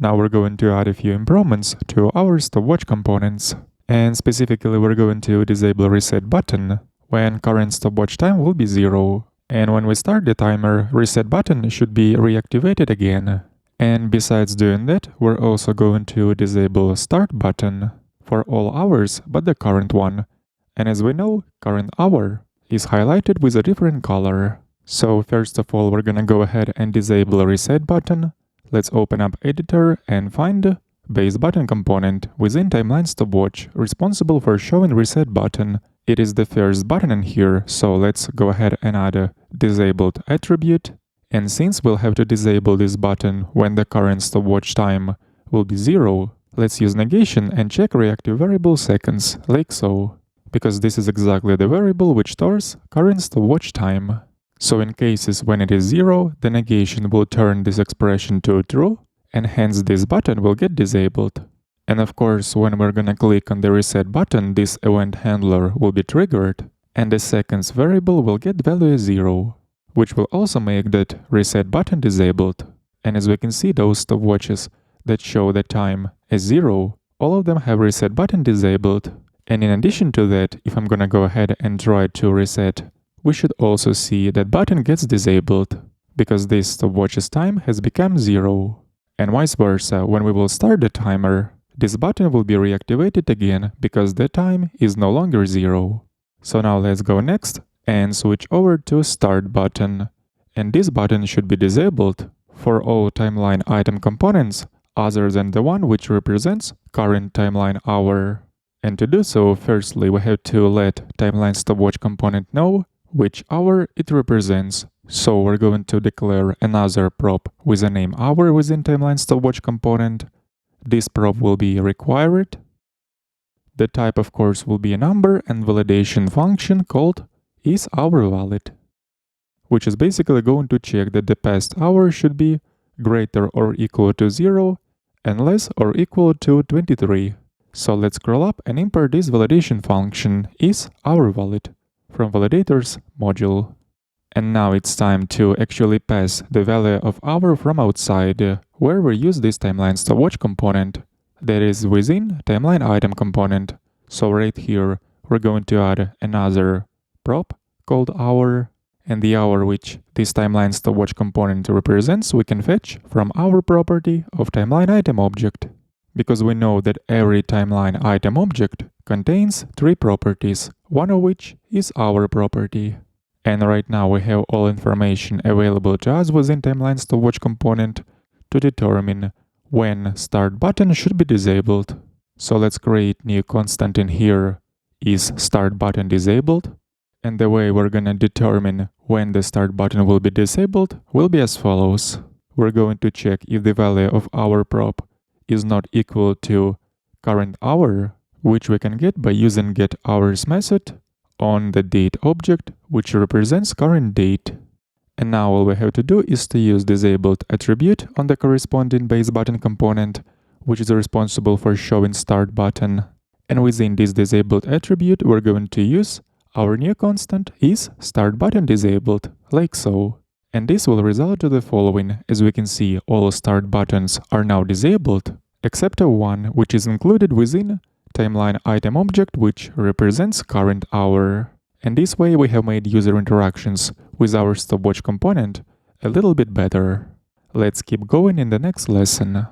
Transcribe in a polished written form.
Now we're going to add a few improvements to our stopwatch components. And specifically, we're going to disable reset button when current stopwatch time will be 0. And when we start the timer, reset button should be reactivated again. And besides doing that, we're also going to disable start button for all hours but the current one. And as we know, current hour is highlighted with a different color. So first of all, we're gonna go ahead and disable reset button. Let's open up editor and find base button component within timeline stopwatch responsible for showing reset button. It is the first button in here, so let's go ahead and add a disabled attribute. And since we'll have to disable this button when the current stopwatch time will be 0, let's use negation and check reactive variable seconds, like so. Because this is exactly the variable which stores current stopwatch time. So in cases when it is 0, the negation will turn this expression to true, and hence this button will get disabled. And of course, when we're gonna click on the reset button, this event handler will be triggered, and the seconds variable will get value as 0, which will also make that reset button disabled. And as we can see, those stopwatches that show the time as 0, all of them have reset button disabled. And in addition to that, if I'm gonna go ahead and try to reset, we should also see that button gets disabled, because this stopwatch's time has become 0. And vice versa, when we will start the timer, this button will be reactivated again because the time is no longer 0. So now let's go next and switch over to start button. And this button should be disabled for all timeline item components other than the one which represents current timeline hour. And to do so, firstly we have to let timeline stopwatch component know which hour it represents. So we're going to declare another prop with the name hour within timeline stopwatch component. This prop will be required. The type, of course, will be a number, and validation function called isHourValid, which is basically going to check that the past hour should be greater or equal to 0 and less or equal to 23. So let's scroll up and import this validation function isHourValid from validators module. And now it's time to actually pass the value of hour from outside, where we use this timeline stopwatch component that is within timeline item component. So right here, we're going to add another prop called hour, and the hour which this timeline stopwatch component represents we can fetch from our property of timeline item object. Because we know that every timeline item object contains 3 properties, one of which is our property. And right now we have all information available to us within timeline stopwatch component to determine when start button should be disabled. So let's create new constant in here is start button disabled. And the way we're gonna determine when the start button will be disabled will be as follows. We're going to check if the value of our prop is not equal to current hour, which we can get by using getHours method on the date object, which represents current date. And now all we have to do is to use disabled attribute on the corresponding base button component, which is responsible for showing start button. And within this disabled attribute, we're going to use our new constant is start button disabled, like so. And this will result to the following. As we can see, all start buttons are now disabled, except one which is included within timeline item object, which represents current hour. And this way we have made user interactions with our stopwatch component a little bit better. Let's keep going in the next lesson.